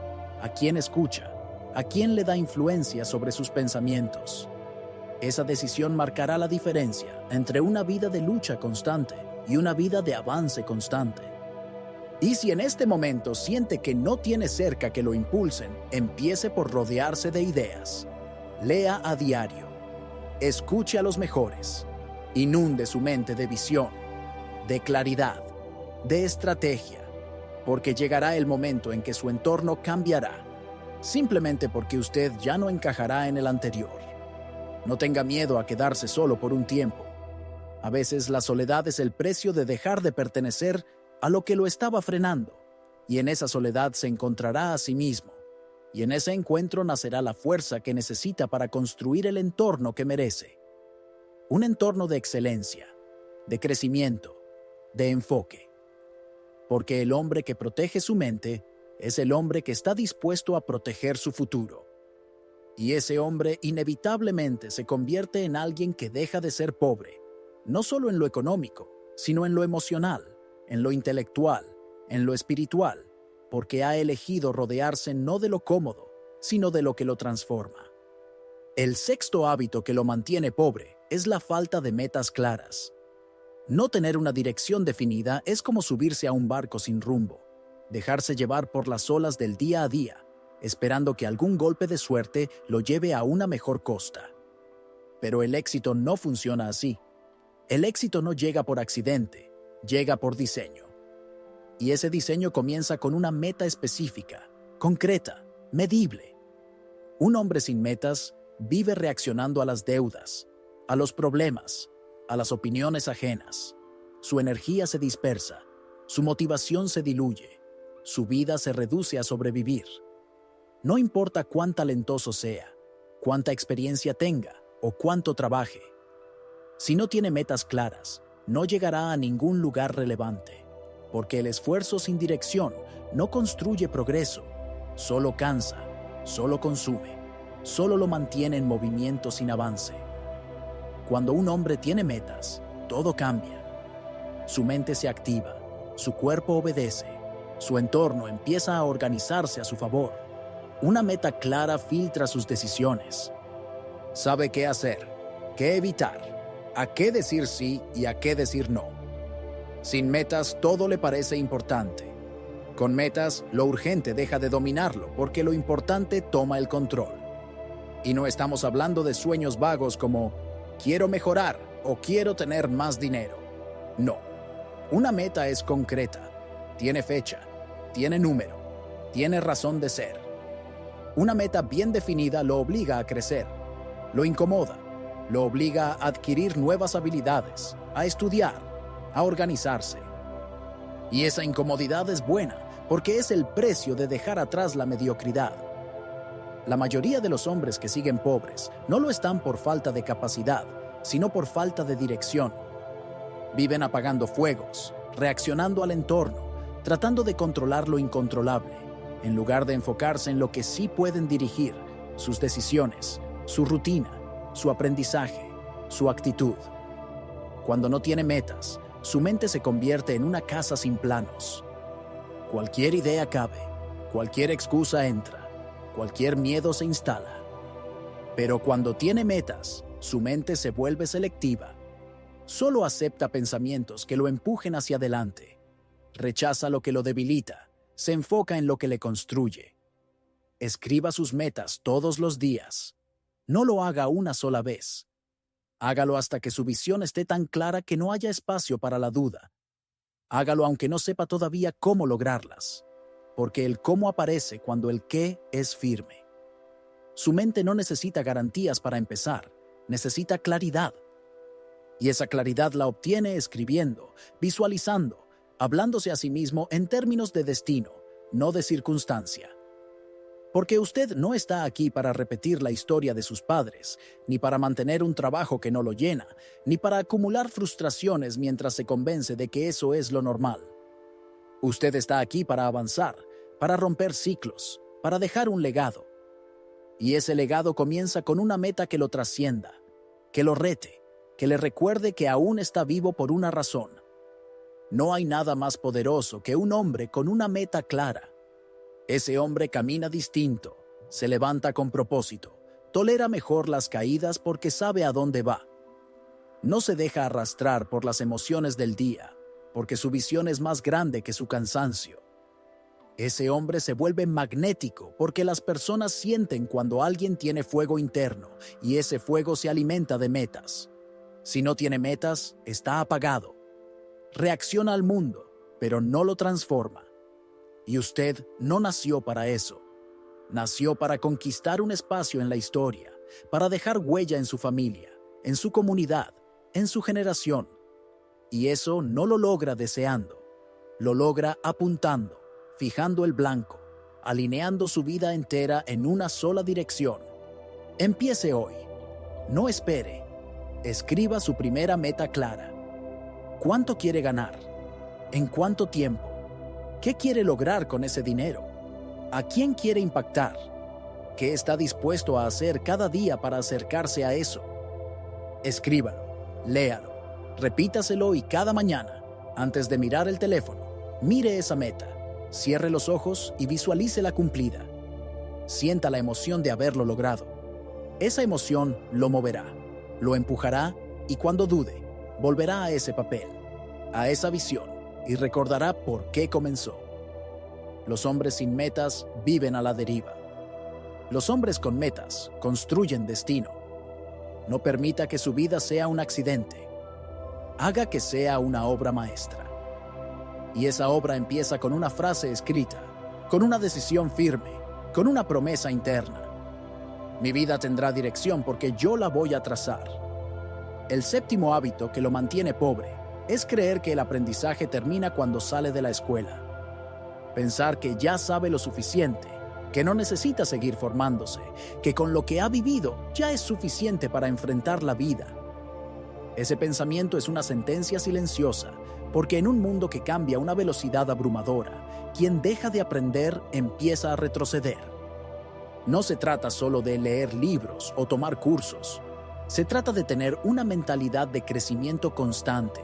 S1: a quién escucha, a quién le da influencia sobre sus pensamientos. Esa decisión marcará la diferencia entre una vida de lucha constante y una vida de avance constante. Y si en este momento siente que no tiene cerca que lo impulsen, empiece por rodearse de ideas. Lea a diario. Escuche a los mejores. Inunde su mente de visión, de claridad, de estrategia, porque llegará el momento en que su entorno cambiará, simplemente porque usted ya no encajará en el anterior. No tenga miedo a quedarse solo por un tiempo. A veces la soledad es el precio de dejar de pertenecer a lo que lo estaba frenando, y en esa soledad se encontrará a sí mismo, y en ese encuentro nacerá la fuerza que necesita para construir el entorno que merece. Un entorno de excelencia, de crecimiento, de enfoque. Porque el hombre que protege su mente es el hombre que está dispuesto a proteger su futuro. Y ese hombre inevitablemente se convierte en alguien que deja de ser pobre, no solo en lo económico, sino en lo emocional, en lo intelectual, en lo espiritual, porque ha elegido rodearse no de lo cómodo, sino de lo que lo transforma. El sexto hábito que lo mantiene pobre es la falta de metas claras. No tener una dirección definida es como subirse a un barco sin rumbo, dejarse llevar por las olas del día a día, esperando que algún golpe de suerte lo lleve a una mejor costa. Pero el éxito no funciona así. El éxito no llega por accidente, llega por diseño. Y ese diseño comienza con una meta específica, concreta, medible. Un hombre sin metas vive reaccionando a las deudas, a los problemas, a las opiniones ajenas. Su energía se dispersa, su motivación se diluye, su vida se reduce a sobrevivir. No importa cuán talentoso sea, cuánta experiencia tenga o cuánto trabaje. Si no tiene metas claras, no llegará a ningún lugar relevante, porque el esfuerzo sin dirección no construye progreso, solo cansa, solo consume, solo lo mantiene en movimiento sin avance. Cuando un hombre tiene metas, todo cambia. Su mente se activa, su cuerpo obedece, su entorno empieza a organizarse a su favor. Una meta clara filtra sus decisiones. Sabe qué hacer, qué evitar, a qué decir sí y a qué decir no. Sin metas todo le parece importante. Con metas, lo urgente deja de dominarlo porque lo importante toma el control. Y no estamos hablando de sueños vagos como quiero mejorar o quiero tener más dinero. No. Una meta es concreta, tiene fecha, tiene número, tiene razón de ser. Una meta bien definida lo obliga a crecer, lo incomoda, lo obliga a adquirir nuevas habilidades, a estudiar, a organizarse. Y esa incomodidad es buena, porque es el precio de dejar atrás la mediocridad. La mayoría de los hombres que siguen pobres no lo están por falta de capacidad, sino por falta de dirección. Viven apagando fuegos, reaccionando al entorno, tratando de controlar lo incontrolable, en lugar de enfocarse en lo que sí pueden dirigir, sus decisiones, su rutina, su aprendizaje, su actitud. Cuando no tiene metas, su mente se convierte en una casa sin planos. Cualquier idea cabe, cualquier excusa entra, cualquier miedo se instala. Pero cuando tiene metas, su mente se vuelve selectiva. Solo acepta pensamientos que lo empujen hacia adelante. Rechaza lo que lo debilita. Se enfoca en lo que le construye. Escriba sus metas todos los días. No lo haga una sola vez. Hágalo hasta que su visión esté tan clara que no haya espacio para la duda. Hágalo aunque no sepa todavía cómo lograrlas, porque el cómo aparece cuando el qué es firme. Su mente no necesita garantías para empezar, necesita claridad. Y esa claridad la obtiene escribiendo, visualizando, hablándose a sí mismo en términos de destino, no de circunstancia. Porque usted no está aquí para repetir la historia de sus padres, ni para mantener un trabajo que no lo llena, ni para acumular frustraciones mientras se convence de que eso es lo normal. Usted está aquí para avanzar, para romper ciclos, para dejar un legado. Y ese legado comienza con una meta que lo trascienda, que lo rete, que le recuerde que aún está vivo por una razón. No hay nada más poderoso que un hombre con una meta clara. Ese hombre camina distinto, se levanta con propósito, tolera mejor las caídas porque sabe a dónde va. No se deja arrastrar por las emociones del día, porque su visión es más grande que su cansancio. Ese hombre se vuelve magnético porque las personas sienten cuando alguien tiene fuego interno y ese fuego se alimenta de metas. Si no tiene metas, está apagado. Reacciona al mundo, pero no lo transforma. Y usted no nació para eso. Nació para conquistar un espacio en la historia, para dejar huella en su familia, en su comunidad, en su generación. Y eso no lo logra deseando. Lo logra apuntando, fijando el blanco, alineando su vida entera en una sola dirección. Empiece hoy. No espere. Escriba su primera meta clara. ¿Cuánto quiere ganar? ¿En cuánto tiempo? ¿Qué quiere lograr con ese dinero? ¿A quién quiere impactar? ¿Qué está dispuesto a hacer cada día para acercarse a eso? Escríbalo, léalo, repítaselo y cada mañana, antes de mirar el teléfono, mire esa meta, cierre los ojos y visualícela cumplida. Sienta la emoción de haberlo logrado. Esa emoción lo moverá, lo empujará y cuando dude, volverá a ese papel, a esa visión y recordará por qué comenzó. Los hombres sin metas viven a la deriva. Los hombres con metas construyen destino. No permita que su vida sea un accidente. Haga que sea una obra maestra. Y esa obra empieza con una frase escrita, con una decisión firme, con una promesa interna. Mi vida tendrá dirección porque yo la voy a trazar. El séptimo hábito que lo mantiene pobre es creer que el aprendizaje termina cuando sale de la escuela. Pensar que ya sabe lo suficiente, que no necesita seguir formándose, que con lo que ha vivido ya es suficiente para enfrentar la vida. Ese pensamiento es una sentencia silenciosa, porque en un mundo que cambia a una velocidad abrumadora, quien deja de aprender empieza a retroceder. No se trata solo de leer libros o tomar cursos. Se trata de tener una mentalidad de crecimiento constante,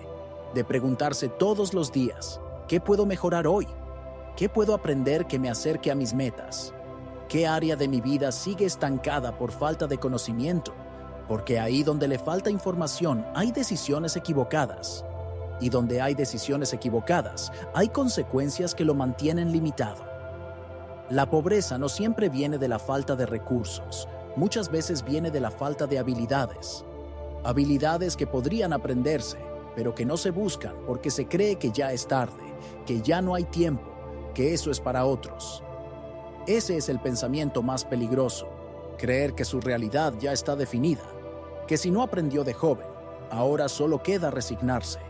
S1: de preguntarse todos los días, ¿qué puedo mejorar hoy? ¿Qué puedo aprender que me acerque a mis metas? ¿Qué área de mi vida sigue estancada por falta de conocimiento? Porque ahí donde le falta información hay decisiones equivocadas. Y donde hay decisiones equivocadas, hay consecuencias que lo mantienen limitado. La pobreza no siempre viene de la falta de recursos, muchas veces viene de la falta de habilidades. Habilidades que podrían aprenderse, pero que no se buscan porque se cree que ya es tarde, que ya no hay tiempo, que eso es para otros. Ese es el pensamiento más peligroso, creer que su realidad ya está definida, que si no aprendió de joven, ahora solo queda resignarse.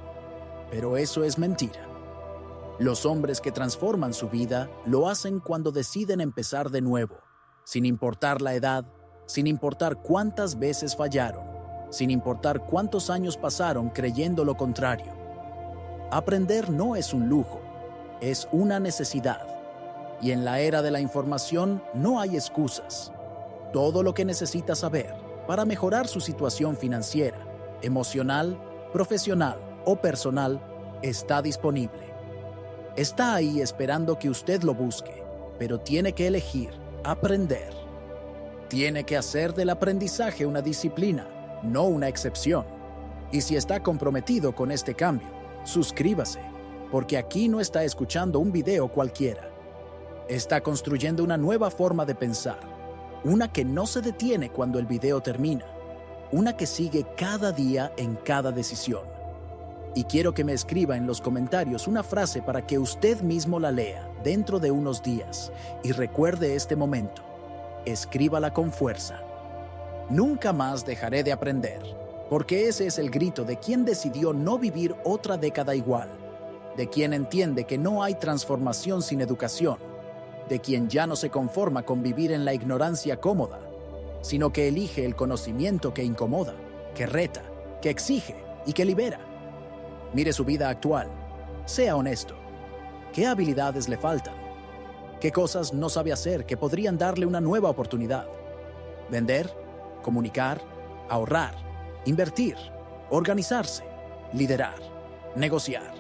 S1: Pero eso es mentira. Los hombres que transforman su vida lo hacen cuando deciden empezar de nuevo, sin importar la edad, sin importar cuántas veces fallaron, sin importar cuántos años pasaron creyendo lo contrario. Aprender no es un lujo, es una necesidad. Y en la era de la información no hay excusas. Todo lo que necesita saber para mejorar su situación financiera, emocional, profesional o personal está disponible. Está ahí esperando que usted lo busque, pero tiene que elegir aprender. Tiene que hacer del aprendizaje una disciplina, no una excepción. Y si está comprometido con este cambio, suscríbase, porque aquí no está escuchando un video cualquiera. Está construyendo una nueva forma de pensar, una que no se detiene cuando el video termina, una que sigue cada día en cada decisión. Y quiero que me escriba en los comentarios una frase para que usted mismo la lea dentro de unos días y recuerde este momento. Escríbala con fuerza. Nunca más dejaré de aprender, porque ese es el grito de quien decidió no vivir otra década igual, de quien entiende que no hay transformación sin educación, de quien ya no se conforma con vivir en la ignorancia cómoda, sino que elige el conocimiento que incomoda, que reta, que exige y que libera. Mire su vida actual. Sea honesto. ¿Qué habilidades le faltan? ¿Qué cosas no sabe hacer que podrían darle una nueva oportunidad? Vender, comunicar, ahorrar, invertir, organizarse, liderar, negociar.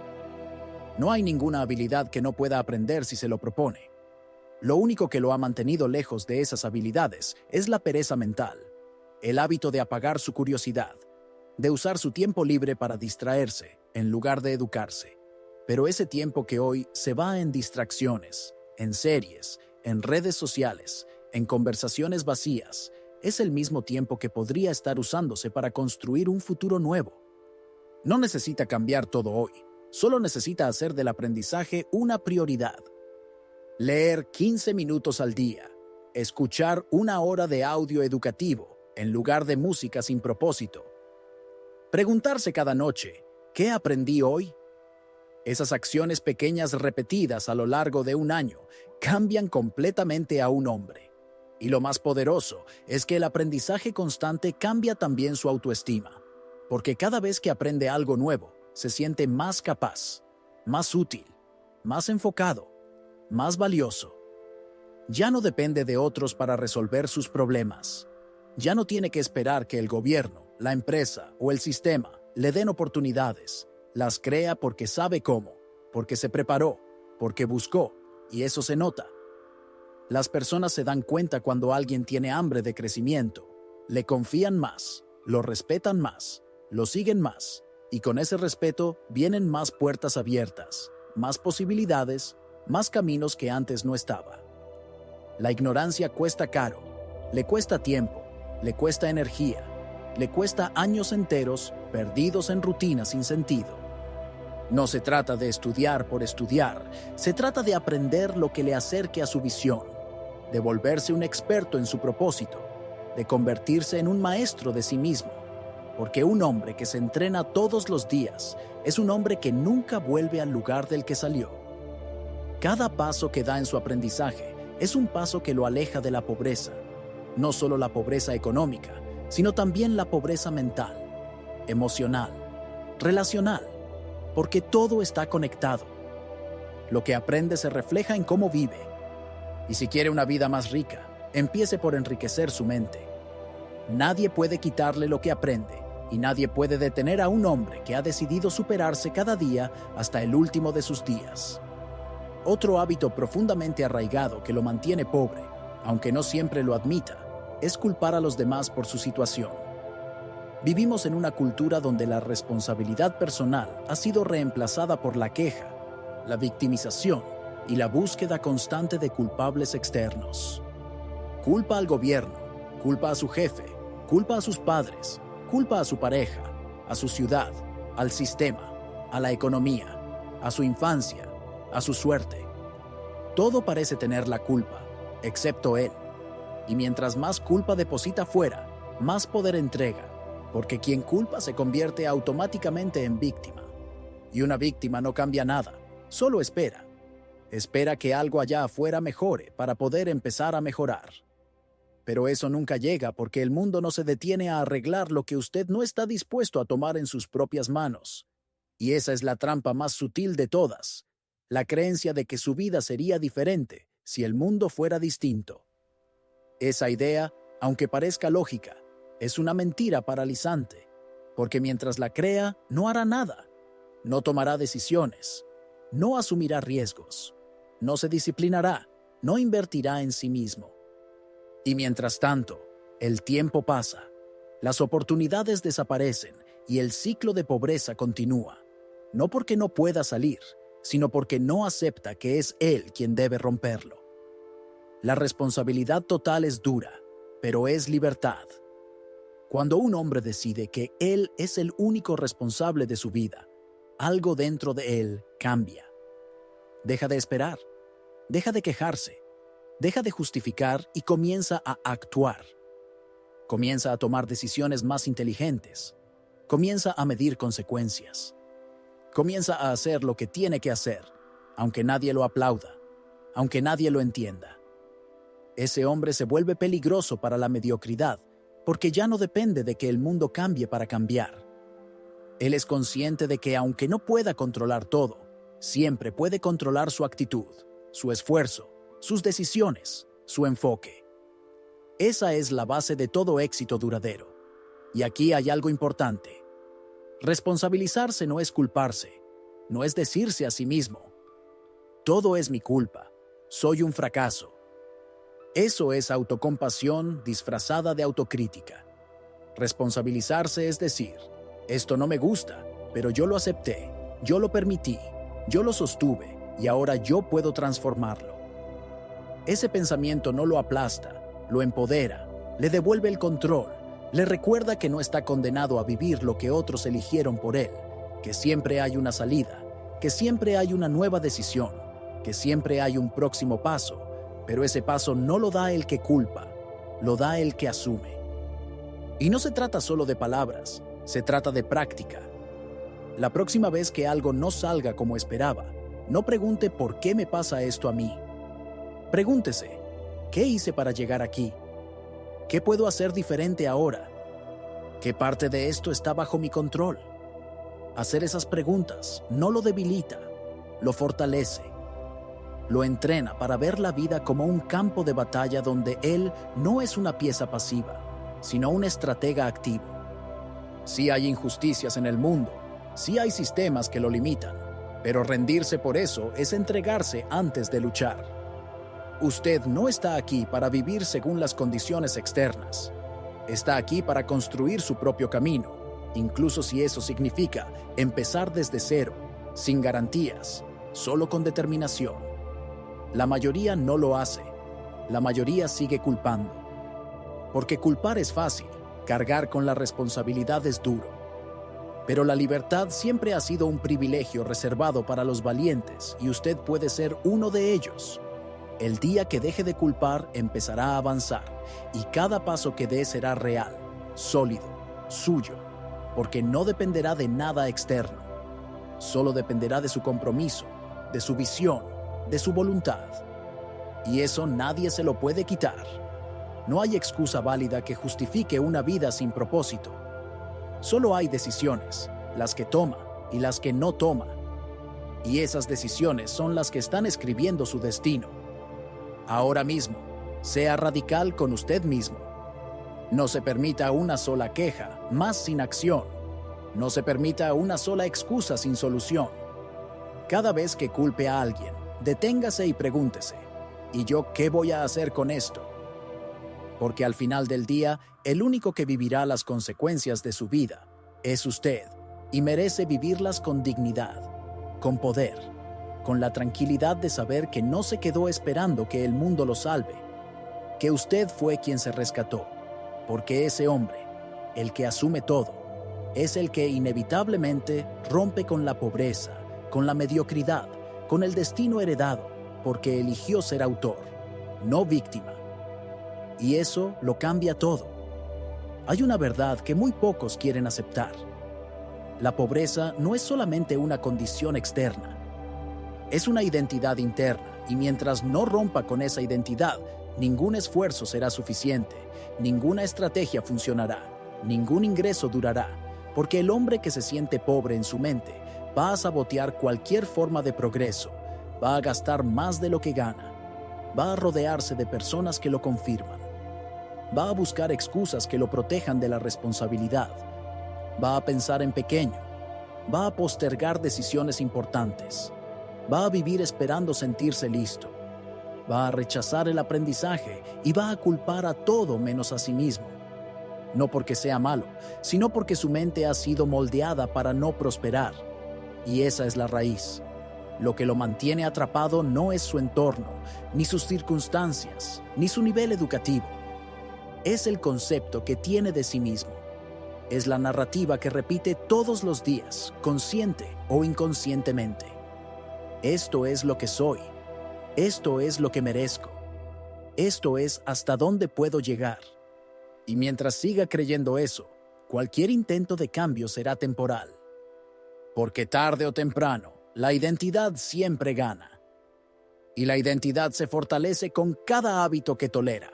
S1: No hay ninguna habilidad que no pueda aprender si se lo propone. Lo único que lo ha mantenido lejos de esas habilidades es la pereza mental, el hábito de apagar su curiosidad, de usar su tiempo libre para distraerse en lugar de educarse. Pero ese tiempo que hoy se va en distracciones, en series, en redes sociales, en conversaciones vacías, es el mismo tiempo que podría estar usándose para construir un futuro nuevo. No necesita cambiar todo hoy, solo necesita hacer del aprendizaje una prioridad. Leer 15 minutos al día, escuchar 1 hora de audio educativo en lugar de música sin propósito. Preguntarse cada noche, ¿qué aprendí hoy? Esas acciones pequeñas repetidas a lo largo de un año cambian completamente a un hombre. Y lo más poderoso es que el aprendizaje constante cambia también su autoestima, porque cada vez que aprende algo nuevo, se siente más capaz, más útil, más enfocado, más valioso. Ya no depende de otros para resolver sus problemas. Ya no tiene que esperar que el gobierno, la empresa o el sistema le den oportunidades. Las crea porque sabe cómo, porque se preparó, porque buscó, y eso se nota. Las personas se dan cuenta cuando alguien tiene hambre de crecimiento. Le confían más, lo respetan más, lo siguen más, y con ese respeto vienen más puertas abiertas, más posibilidades, más caminos que antes no estaba. La ignorancia cuesta caro, le cuesta tiempo, le cuesta energía, le cuesta años enteros perdidos en rutinas sin sentido. No se trata de estudiar por estudiar, se trata de aprender lo que le acerque a su visión, de volverse un experto en su propósito, de convertirse en un maestro de sí mismo. porque un hombre que se entrena todos los días es un hombre que nunca vuelve al lugar del que salió. Cada paso que da en su aprendizaje es un paso que lo aleja de la pobreza, no solo la pobreza económica, sino también la pobreza mental, emocional, relacional, porque todo está conectado. Lo que aprende se refleja en cómo vive. Y si quiere una vida más rica, empiece por enriquecer su mente. Nadie puede quitarle lo que aprende, y nadie puede detener a un hombre que ha decidido superarse cada día hasta el último de sus días. Otro hábito profundamente arraigado que lo mantiene pobre, aunque no siempre lo admita, es culpar a los demás por su situación. Vivimos en una cultura donde la responsabilidad personal ha sido reemplazada por la queja, la victimización y la búsqueda constante de culpables externos. Culpa al gobierno, culpa a su jefe, culpa a sus padres, culpa a su pareja, a su ciudad, al sistema, a la economía, a su infancia, a su suerte. Todo parece tener la culpa, excepto él. Y mientras más culpa deposita fuera, más poder entrega, porque quien culpa se convierte automáticamente en víctima. Y una víctima no cambia nada, solo espera. Espera que algo allá afuera mejore para poder empezar a mejorar. Pero eso nunca llega porque el mundo no se detiene a arreglar lo que usted no está dispuesto a tomar en sus propias manos. Y esa es la trampa más sutil de todas, la creencia de que su vida sería diferente si el mundo fuera distinto. Esa idea, aunque parezca lógica, es una mentira paralizante, porque mientras la crea, no hará nada, no tomará decisiones, no asumirá riesgos, no se disciplinará, no invertirá en sí mismo. Y mientras tanto, el tiempo pasa, las oportunidades desaparecen y el ciclo de pobreza continúa, no porque no pueda salir, sino porque no acepta que es él quien debe romperlo. La responsabilidad total es dura, pero es libertad. Cuando un hombre decide que él es el único responsable de su vida, algo dentro de él cambia. Deja de esperar, deja de quejarse, deja de justificar y comienza a actuar. Comienza a tomar decisiones más inteligentes, comienza a medir consecuencias. Comienza a hacer lo que tiene que hacer, aunque nadie lo aplauda, aunque nadie lo entienda. Ese hombre se vuelve peligroso para la mediocridad, porque ya no depende de que el mundo cambie para cambiar. Él es consciente de que aunque no pueda controlar todo, siempre puede controlar su actitud, su esfuerzo, sus decisiones, su enfoque. Esa es la base de todo éxito duradero. Y aquí hay algo importante. Responsabilizarse no es culparse, no es decirse a sí mismo: todo es mi culpa, soy un fracaso. Eso es autocompasión disfrazada de autocrítica. Responsabilizarse es decir: esto no me gusta, pero yo lo acepté, yo lo permití, yo lo sostuve y ahora yo puedo transformarlo. Ese pensamiento no lo aplasta, lo empodera, le devuelve el control. Le recuerda que no está condenado a vivir lo que otros eligieron por él, que siempre hay una salida, que siempre hay una nueva decisión, que siempre hay un próximo paso, pero ese paso no lo da el que culpa, lo da el que asume. Y no se trata solo de palabras, se trata de práctica. La próxima vez que algo no salga como esperaba, no pregunte ¿por qué me pasa esto a mí? Pregúntese, ¿qué hice para llegar aquí? ¿Qué puedo hacer diferente ahora? ¿Qué parte de esto está bajo mi control? Hacer esas preguntas no lo debilita, lo fortalece. Lo entrena para ver la vida como un campo de batalla donde él no es una pieza pasiva, sino un estratega activo. Sí hay injusticias en el mundo, sí hay sistemas que lo limitan, pero rendirse por eso es entregarse antes de luchar. Usted no está aquí para vivir según las condiciones externas. Está aquí para construir su propio camino, incluso si eso significa empezar desde cero, sin garantías, solo con determinación. La mayoría no lo hace. La mayoría sigue culpando. Porque culpar es fácil, cargar con la responsabilidad es duro. Pero la libertad siempre ha sido un privilegio reservado para los valientes y usted puede ser uno de ellos. El día que deje de culpar empezará a avanzar y cada paso que dé será real, sólido, suyo. porque no dependerá de nada externo. Solo dependerá de su compromiso, de su visión, de su voluntad. Y eso nadie se lo puede quitar. No hay excusa válida que justifique una vida sin propósito. Solo hay decisiones, las que toma y las que no toma. Y esas decisiones son las que están escribiendo su destino. Ahora mismo, sea radical con usted mismo. No se permita una sola queja, más sin acción. No se permita una sola excusa sin solución. Cada vez que culpe a alguien, deténgase y pregúntese, ¿y yo qué voy a hacer con esto? Porque al final del día, el único que vivirá las consecuencias de su vida es usted, y merece vivirlas con dignidad, con poder, con la tranquilidad de saber que no se quedó esperando que el mundo lo salve, que usted fue quien se rescató, porque ese hombre, el que asume todo, es el que inevitablemente rompe con la pobreza, con la mediocridad, con el destino heredado, porque eligió ser autor, no víctima. Y eso lo cambia todo. Hay una verdad que muy pocos quieren aceptar. La pobreza no es solamente una condición externa. Es una identidad interna, y mientras no rompa con esa identidad, ningún esfuerzo será suficiente, ninguna estrategia funcionará, ningún ingreso durará, porque el hombre que se siente pobre en su mente va a sabotear cualquier forma de progreso, va a gastar más de lo que gana, va a rodearse de personas que lo confirman, va a buscar excusas que lo protejan de la responsabilidad, va a pensar en pequeño, va a postergar decisiones importantes, va a vivir esperando sentirse listo, va a rechazar el aprendizaje y va a culpar a todo menos a sí mismo. No porque sea malo, sino porque su mente ha sido moldeada para no prosperar. Y esa es la raíz. Lo que lo mantiene atrapado no es su entorno, ni sus circunstancias, ni su nivel educativo. Es el concepto que tiene de sí mismo. Es la narrativa que repite todos los días, consciente o inconscientemente. Esto es lo que soy. Esto es lo que merezco. Esto es hasta dónde puedo llegar. Y mientras siga creyendo eso, cualquier intento de cambio será temporal. Porque tarde o temprano, la identidad siempre gana. Y la identidad se fortalece con cada hábito que tolera,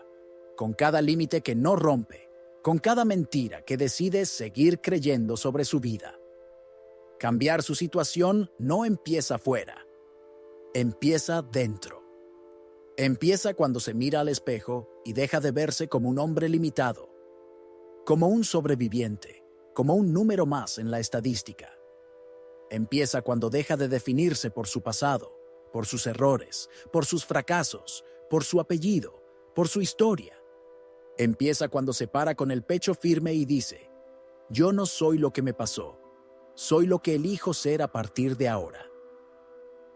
S1: con cada límite que no rompe, con cada mentira que decide seguir creyendo sobre su vida. Cambiar su situación no empieza fuera, empieza dentro. Empieza cuando se mira al espejo y deja de verse como un hombre limitado, como un sobreviviente, como un número más en la estadística. Empieza cuando deja de definirse por su pasado, por sus errores, por sus fracasos, por su apellido, por su historia. Empieza cuando se para con el pecho firme y dice, yo no soy lo que me pasó, soy lo que elijo ser a partir de ahora.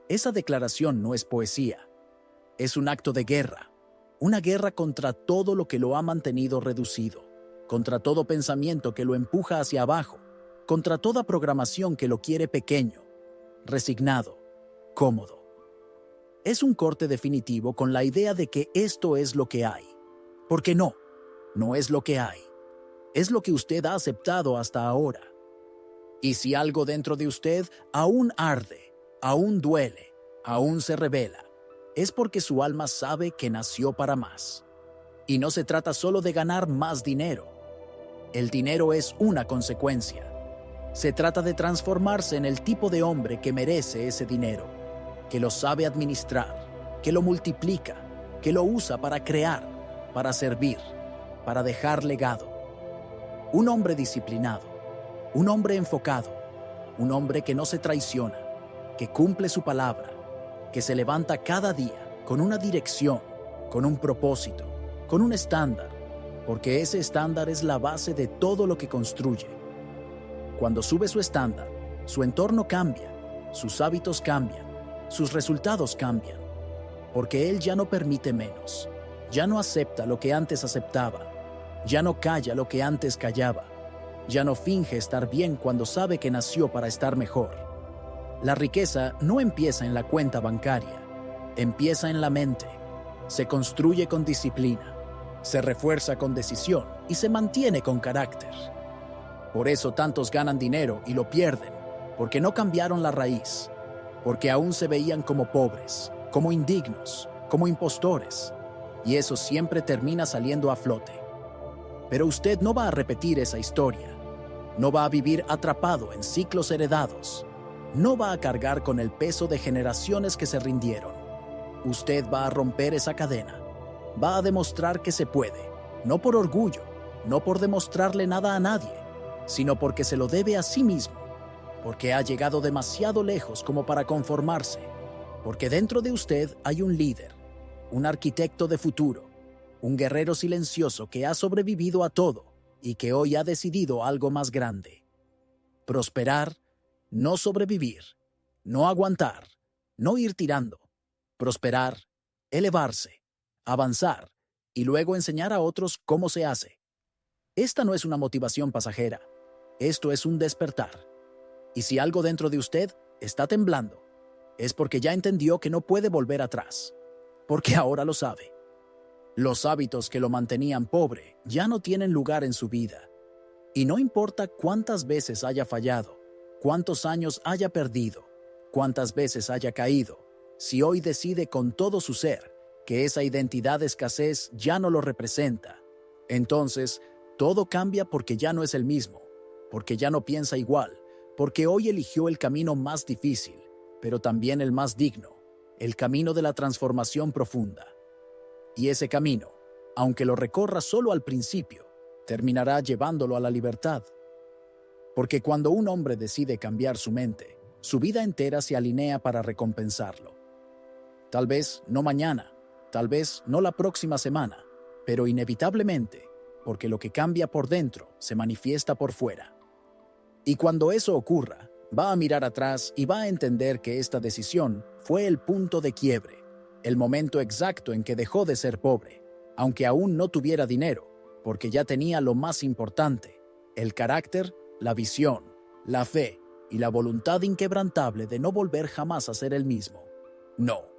S1: Esa declaración no es poesía. Es un acto de guerra, una guerra contra todo lo que lo ha mantenido reducido, contra todo pensamiento que lo empuja hacia abajo, contra toda programación que lo quiere pequeño, resignado, cómodo. Es un corte definitivo con la idea de que esto es lo que hay, porque no es lo que hay, es lo que usted ha aceptado hasta ahora. Y si algo dentro de usted aún arde, aún duele, aún se revela, es porque su alma sabe que nació para más. Y no se trata solo de ganar más dinero. El dinero es una consecuencia. Se trata de transformarse en el tipo de hombre que merece ese dinero, que lo sabe administrar, que lo multiplica, que lo usa para crear, para servir, para dejar legado. Un hombre disciplinado, un hombre enfocado, un hombre que no se traiciona, que cumple su palabra, que se levanta cada día con una dirección, con un propósito, con un estándar, porque ese estándar es la base de todo lo que construye. Cuando sube su estándar, su entorno cambia, sus hábitos cambian, sus resultados cambian, porque él ya no permite menos, ya no acepta lo que antes aceptaba, ya no calla lo que antes callaba, ya no finge estar bien cuando sabe que nació para estar mejor. La riqueza no empieza en la cuenta bancaria, empieza en la mente, se construye con disciplina, se refuerza con decisión y se mantiene con carácter. Por eso tantos ganan dinero y lo pierden, porque no cambiaron la raíz, porque aún se veían como pobres, como indignos, como impostores, y eso siempre termina saliendo a flote. Pero usted no va a repetir esa historia, no va a vivir atrapado en ciclos heredados, no va a cargar con el peso de generaciones que se rindieron. Usted va a romper esa cadena, va a demostrar que se puede, no por orgullo, no por demostrarle nada a nadie, sino porque se lo debe a sí mismo, porque ha llegado demasiado lejos como para conformarse, porque dentro de usted hay un líder, un arquitecto de futuro, un guerrero silencioso que ha sobrevivido a todo y que hoy ha decidido algo más grande. Prosperar, no sobrevivir, no aguantar, no ir tirando. Prosperar, elevarse, avanzar y luego enseñar a otros cómo se hace. Esta no es una motivación pasajera, esto es un despertar. Y si algo dentro de usted está temblando, es porque ya entendió que no puede volver atrás, porque ahora lo sabe. Los hábitos que lo mantenían pobre ya no tienen lugar en su vida. Y no importa cuántas veces haya fallado, cuántos años haya perdido, cuántas veces haya caído, si hoy decide con todo su ser que esa identidad de escasez ya no lo representa, entonces todo cambia porque ya no es el mismo, porque ya no piensa igual, porque hoy eligió el camino más difícil, pero también el más digno, el camino de la transformación profunda. Y ese camino, aunque lo recorra solo al principio, terminará llevándolo a la libertad. Porque cuando un hombre decide cambiar su mente, su vida entera se alinea para recompensarlo. Tal vez no mañana, tal vez no la próxima semana, pero inevitablemente, porque lo que cambia por dentro se manifiesta por fuera. Y cuando eso ocurra, va a mirar atrás y va a entender que esta decisión fue el punto de quiebre, el momento exacto en que dejó de ser pobre, aunque aún no tuviera dinero, porque ya tenía lo más importante, el carácter, la visión, la fe y la voluntad inquebrantable de no volver jamás a ser el mismo. No.